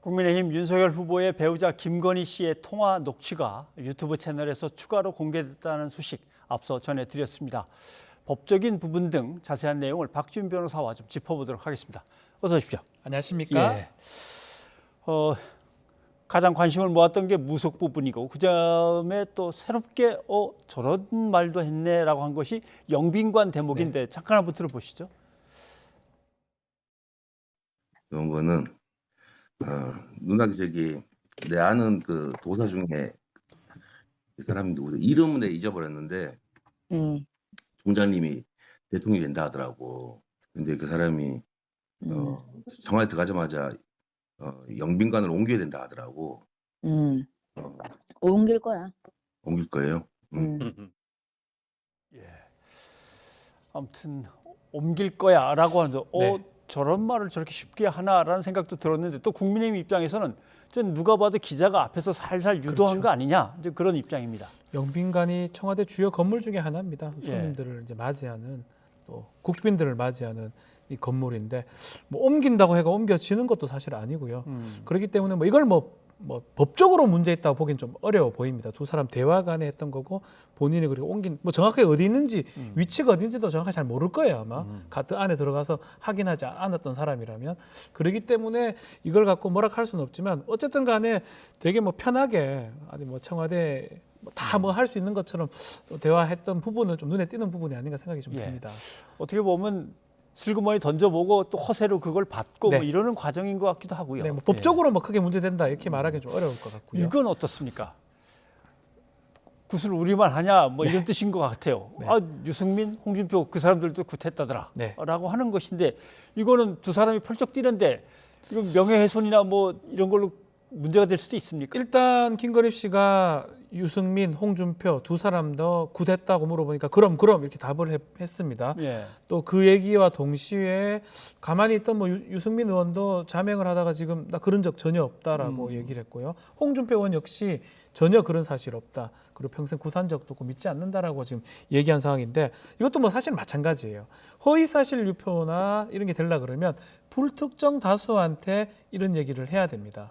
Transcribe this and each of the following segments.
국민의힘 윤석열 후보의 배우자 김건희 씨의 통화 녹취가 유튜브 채널에서 추가로 공개됐다는 소식 앞서 전해드렸습니다. 법적인 부분 등 자세한 내용을 박지훈 변호사와 좀 짚어보도록 하겠습니다. 어서 오십시오. 안녕하십니까? 예. 가장 관심을 모았던 게 무속 부분이고 그다음에 또 새롭게 저런 말도 했네라고 한 것이 영빈관 대목인데 잠깐 한번 들어보시죠. 이런 거는 누나 저기 내 아는 그 도사 중에 그 사람이 누구죠? 이름은 내가 잊어버렸는데 총장님이 대통령이 된다 하더라고. 근데 그 사람이 청와대 들어가자마자 영빈관을 옮겨야 된다 하더라고. 옮길 거야. 옮길 거예요. 예. 아무튼 옮길 거야라고 하는데 저런 말을 저렇게 쉽게 하나라는 생각도 들었는데 또 국민의힘 입장에서는 좀 누가 봐도 기자가 앞에서 살살 유도한 그렇죠. 거 아니냐 이제 그런 입장입니다. 영빈관이 청와대 주요 건물 중에 하나입니다. 손님들을 이제 맞이하는 또 국빈들을 맞이하는 이 건물인데 뭐 옮긴다고 해가 옮겨지는 것도 사실 아니고요. 그렇기 때문에 뭐 이걸 뭐 법적으로 문제 있다고 보기엔 좀 어려워 보입니다. 두 사람 대화 간에 했던 거고 본인이 그리고 옮긴 뭐 정확하게 어디 있는지 위치가 어딘지도 정확하게 잘 모를 거예요 아마. 같은 안에 들어가서 확인하지 않았던 사람이라면. 그렇기 때문에 이걸 갖고 뭐라 할 수는 없지만 어쨌든 간에 되게 뭐 편하게 아니 뭐 청와대 다 뭐 할 수 있는 것처럼 대화했던 부분은 좀 눈에 띄는 부분이 아닌가 생각이 좀 듭니다. 어떻게 보면 슬그머니 던져보고 또 허세로 그걸 받고 네. 뭐 이러는 과정인 것 같기도 하고요. 네, 뭐 법적으로 뭐 크게 문제된다 이렇게 말하기 좀 어려울 것 같고요. 이건 어떻습니까? 굿을 우리만 하냐 뭐 이런 뜻인 것 같아요. 네. 유승민, 홍준표 그 사람들도 굿했다더라 네. 라고 하는 것인데 이거는 두 사람이 펄쩍 뛰는데 이건 명예훼손이나 뭐 이런 걸로 문제가 될 수도 있습니까? 일단 김건희 씨가 유승민, 홍준표 두 사람 더 굿했다고 물어보니까 그럼 이렇게 답을 했습니다. 예. 또 그 얘기와 동시에 가만히 있던 뭐 유승민 의원도 자명을 하다가 지금 나 그런 적 전혀 없다라고 얘기를 했고요. 홍준표 의원 역시 전혀 그런 사실 없다. 그리고 평생 굿한 적도 없고 믿지 않는다라고 지금 얘기한 상황인데 이것도 뭐 사실 마찬가지예요. 허위사실 유포나 이런 게 되려 그러면 불특정 다수한테 이런 얘기를 해야 됩니다.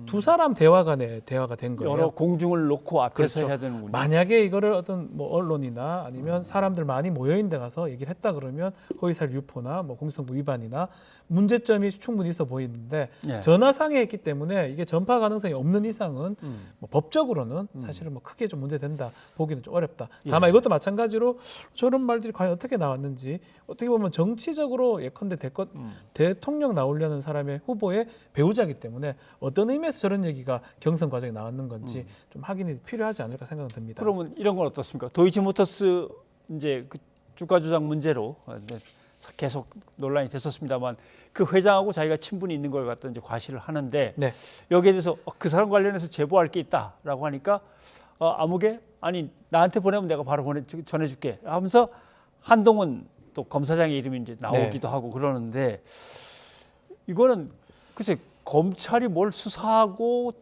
두 사람 대화 간에 대화가 된 거예요. 여러 공중을 놓고 앞에서 그렇죠. 해야 되는군요. 만약에 이거를 어떤 뭐 언론이나 아니면 사람들 많이 모여 있는 데 가서 얘기를 했다 그러면 허위사실 유포나 뭐 공직선거 위반이나 문제점이 충분히 있어 보이는데 예. 전화상에 했기 때문에 이게 전파 가능성이 없는 이상은 뭐 법적으로는 사실은 뭐 크게 좀 문제된다 보기는 좀 어렵다. 다만 이것도 마찬가지로 저런 말들이 과연 어떻게 나왔는지 어떻게 보면 정치적으로 예컨대 대통령 나오려는 사람의 후보의 배우자이기 때문에 어떤 의미에서 저런 얘기가 경선 과정에 나왔는 건지 좀 확인이 필요하지 않을까 생각은 듭니다. 그러면 이런 건 어떻습니까? 도이치모터스 이제 그 주가 조작 문제로 계속 논란이 됐었습니다만 그 회장하고 자기가 친분이 있는 걸 갖다 이제 과시를 하는데 네. 여기에 대해서 그 사람 관련해서 제보할 게 있다라고 하니까 아무개 아니 나한테 보내면 내가 바로 전해줄게 하면서 한동훈 또 검사장의 이름이 이제 나오기도 하고 그러는데 이거는 글쎄 검찰이 뭘 수사하고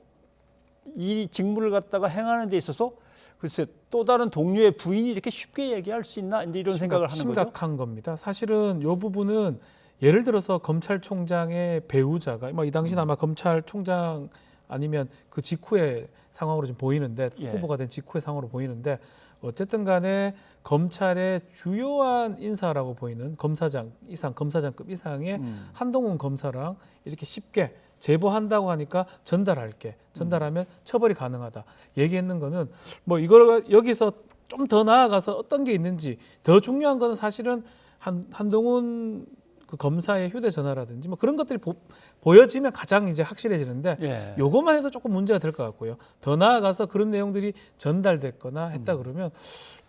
이 직무를 갖다가 행하는 데 있어서 글쎄 또 다른 동료의 부인이 이렇게 쉽게 얘기할 수 있나 이제 이런 생각을 하는 거죠. 심각한 겁니다. 사실은 이 부분은 예를 들어서 검찰총장의 배우자가 이 당시는 아마 검찰총장 아니면 그 직후의 상황으로 지금 보이는데 후보가 된 직후의 상황으로 보이는데 어쨌든 간에 검찰의 주요한 인사라고 보이는 검사장 이상, 검사장급 이상의 한동훈 검사랑 이렇게 쉽게 제보한다고 하니까 전달하면 처벌이 가능하다. 얘기했는 거는 뭐 이걸 여기서 좀 더 나아가서 어떤 게 있는지 더 중요한 거는 사실은 한동훈 그 검사의 휴대전화라든지 뭐 그런 것들이 보여지면 가장 이제 확실해지는데 요것만 해도 조금 문제가 될 것 같고요. 더 나아가서 그런 내용들이 전달됐거나 했다 그러면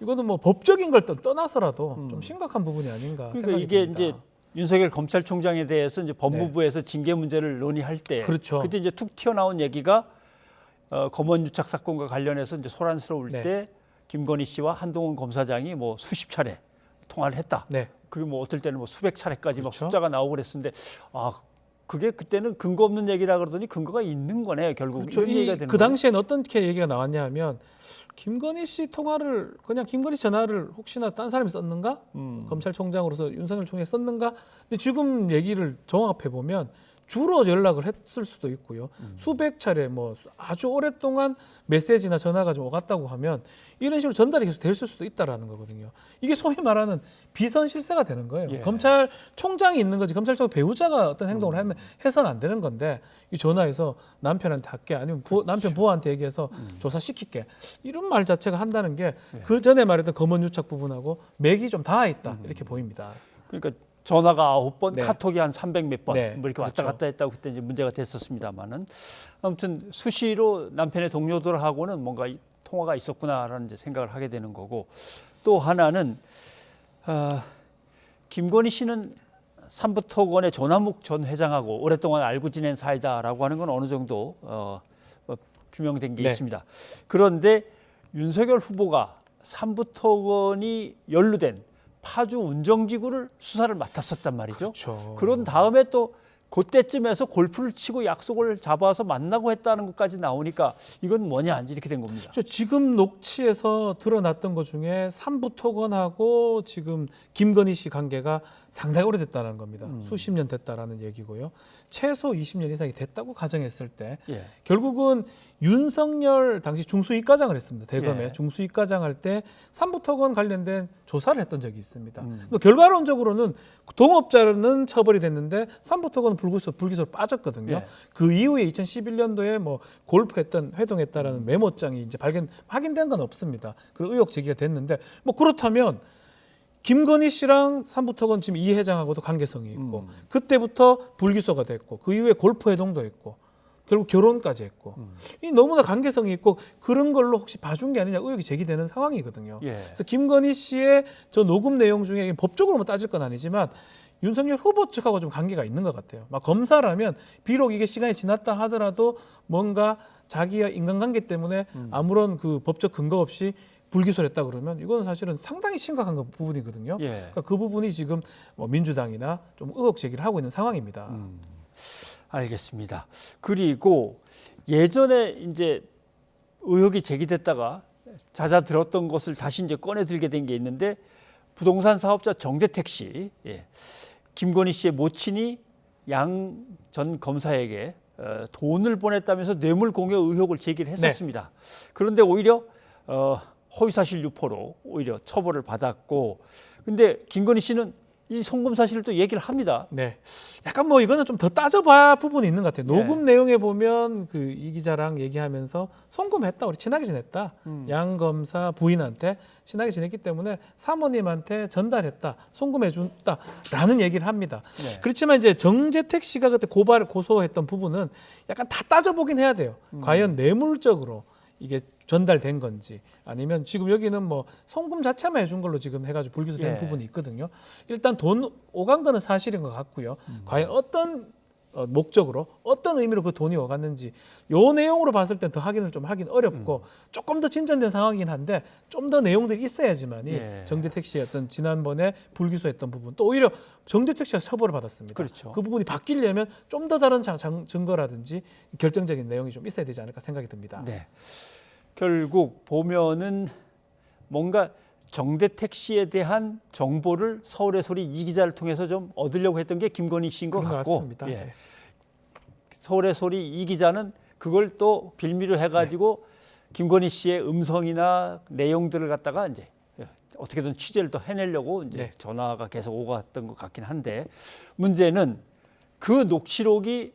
이거는 뭐 법적인 걸 떠나서라도 좀 심각한 부분이 아닌가 그러니까 생각이 이게 듭니다. 이제 윤석열 검찰총장에 대해서 이제 법무부에서 징계 문제를 논의할 때 그렇죠. 그때 이제 툭 튀어나온 얘기가 검언 유착 사건과 관련해서 이제 소란스러울 때 김건희 씨와 한동훈 검사장이 뭐 수십 차례 통화를 했다. 그게 뭐 어떨 때는 뭐 수백 차례까지 막 숫자가 나오고 그랬었는데 그게 그때는 근거 없는 얘기라 그러더니 근거가 있는 거네요. 결국 그렇죠. 이런 얘기가 되는 그 당시에는 어떻게 얘기가 나왔냐 하면 김건희 씨 통화를 그냥 김건희 전화를 혹시나 딴 사람이 썼는가? 검찰총장으로서 윤석열 총장이 썼는가? 근데 지금 얘기를 종합해 보면 주로 연락을 했을 수도 있고요. 수백 차례 뭐 아주 오랫동안 메시지나 전화가 좀 오갔다고 하면 이런 식으로 전달이 계속 될 수도 있다라는 거거든요. 이게 소위 말하는 비선 실세가 되는 거예요. 예. 검찰총장이 있는 거지 검찰총 배우자가 어떤 행동을 하면 해서는 안 되는 건데 이 전화해서 남편한테 할게 아니면 남편 부하한테 얘기해서 조사시킬게 이런 말 자체가 한다는 게 그 전에 말했던 검언유착 부분하고 맥이 좀 닿아 있다 이렇게 보입니다. 그러니까 전화가 9번, 네. 카톡이 한 300 몇 번, 네, 뭐 이렇게 왔다 그렇죠. 갔다 했다고 그때 이제 문제가 됐었습니다만은 아무튼 수시로 남편의 동료들하고는 뭔가 통화가 있었구나라는 이제 생각을 하게 되는 거고 또 하나는 김건희 씨는 삼부토건의 조남욱 전 회장하고 오랫동안 알고 지낸 사이다라고 하는 건 어느 정도 규명된 게 네. 있습니다. 그런데 윤석열 후보가 삼부토건이 연루된 파주 운정지구를 수사를 맡았었단 말이죠. 그렇죠. 그런 다음에 또 그때쯤에서 골프를 치고 약속을 잡아서 만나고 했다는 것까지 나오니까 이건 뭐냐 이렇게 된 겁니다. 지금 녹취에서 드러났던 것 중에 삼부토건하고 지금 김건희 씨 관계가 상당히 오래됐다는 겁니다. 수십 년 됐다라는 얘기고요. 최소 20년 이상이 됐다고 가정했을 때 예. 결국은 윤석열 당시 중수이과장을 했습니다. 대검에 예. 중수이과장 할 때 삼부토건 관련된 조사를 했던 적이 있습니다. 결과론적으로는 동업자는 처벌이 됐는데 삼부토건은 불기소로 빠졌거든요. 예. 그 이후에 2011년도에 뭐 골프했던 회동했다라는 메모장이 이제 확인된 건 없습니다. 그 의혹 제기가 됐는데 뭐 그렇다면 김건희 씨랑 삼부토건 지금 이 회장하고도 관계성이 있고 그때부터 불기소가 됐고 그 이후에 골프 회동도 했고 결국 결혼까지 했고 이 너무나 관계성이 있고 그런 걸로 혹시 봐준 게 아니냐 의혹이 제기되는 상황이거든요. 예. 그래서 김건희 씨의 저 녹음 내용 중에 법적으로만 따질 건 아니지만 윤석열 후보 측하고 좀 관계가 있는 것 같아요. 막 검사라면 비록 이게 시간이 지났다 하더라도 뭔가 자기의 인간관계 때문에 아무런 그 법적 근거 없이 불기소를 했다 그러면 이건 사실은 상당히 심각한 부분이거든요. 예. 그러니까 그 부분이 지금 뭐 민주당이나 좀 의혹 제기를 하고 있는 상황입니다. 알겠습니다. 그리고 예전에 이제 의혹이 제기됐다가 잦아들었던 것을 다시 이제 꺼내 들게 된 게 있는데 부동산 사업자 정재택 씨, 예. 김건희 씨의 모친이 양 전 검사에게 돈을 보냈다면서 뇌물 공여 의혹을 제기를 했었습니다. 그런데 오히려 허위사실 유포로 오히려 처벌을 받았고, 근데 김건희 씨는 이 송금 사실을 또 얘기를 합니다. 네, 약간 뭐 이거는 좀 더 따져봐야 부분이 있는 것 같아요. 네. 녹음 내용에 보면 그 이 기자랑 얘기하면서 송금했다, 우리 친하게 지냈다. 양 검사 부인한테 친하게 지냈기 때문에 사모님한테 전달했다, 송금해준다라는 얘기를 합니다. 네. 그렇지만 이제 정재택 씨가 그때 고소했던 부분은 약간 다 따져보긴 해야 돼요. 과연 뇌물적으로 이게 전달된 건지 아니면 지금 여기는 뭐 송금 자체만 해준 걸로 지금 해가지고 불기소된 예. 부분이 있거든요. 일단 돈 오간 거는 사실인 것 같고요. 과연 어떤 목적으로 어떤 의미로 그 돈이 오갔는지 요 내용으로 봤을 때 더 확인을 좀 하긴 어렵고 조금 더 진전된 상황이긴 한데 좀 더 내용들이 있어야지만이 예. 정대택 씨의 어떤 지난번에 불기소했던 부분 또 오히려 정대택 씨가 처벌을 받았습니다. 그렇죠. 그 부분이 바뀌려면 좀 더 다른 증거라든지 결정적인 내용이 좀 있어야 되지 않을까 생각이 듭니다. 네. 결국 보면은 뭔가 정대택 씨에 대한 정보를 서울의 소리 이 기자를 통해서 좀 얻으려고 했던 게 김건희 씨인 것 그런 것 같고, 같습니다. 예. 네. 서울의 소리 이 기자는 그걸 또 빌미로 해가지고 김건희 씨의 음성이나 내용들을 갖다가 이제 어떻게든 취재를 더 해내려고 이제 네. 전화가 계속 오갔던 것 같긴 한데 문제는 그 녹취록이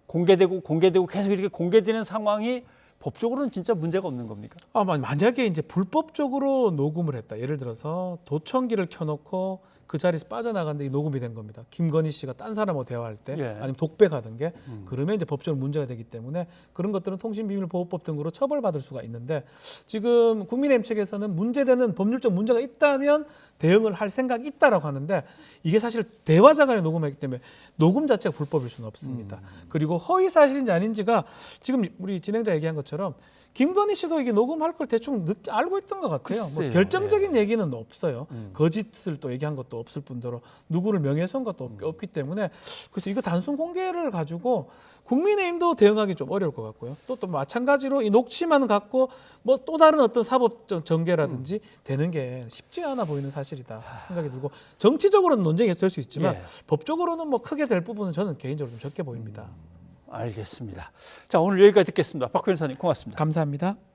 공개되고 계속 이렇게 공개되는 상황이 법적으로는 진짜 문제가 없는 겁니까? 만약에 이제 불법적으로 녹음을 했다. 예를 들어서 도청기를 켜놓고 그 자리에서 빠져나갔는데 이 녹음이 된 겁니다. 김건희 씨가 딴 사람하고 대화할 때 예. 아니면 독백하던 게 그러면 이제 법적으로 문제가 되기 때문에 그런 것들은 통신비밀보호법 등으로 처벌받을 수가 있는데 지금 국민의힘 측에서는 문제되는 법률적 문제가 있다면 대응을 할 생각이 있다라고 하는데 이게 사실 대화자 간에 녹음했기 때문에 녹음 자체가 불법일 수는 없습니다. 그리고 허위 사실인지 아닌지가 지금 우리 진행자 얘기한 것처럼 김건희 씨도 이게 녹음할 걸 대충 알고 있던 것 같아요. 뭐 글쎄요. 결정적인 얘기는 없어요. 거짓을 또 얘기한 것도 또 없을 뿐더러 누구를 명예훼손과 또 없기 때문에 그래서 이거 단순 공개를 가지고 국민의힘도 대응하기 좀 어려울 것 같고요. 또 마찬가지로 이 녹취만 갖고 뭐 또 다른 어떤 사법 전개라든지 되는 게 쉽지 않아 보이는 사실이다 생각이 들고 정치적으로는 논쟁이 될 수 있지만 예. 법적으로는 뭐 크게 될 부분은 저는 개인적으로 좀 적게 보입니다. 알겠습니다. 자, 오늘 여기까지 듣겠습니다. 박 변호사님 고맙습니다. 감사합니다.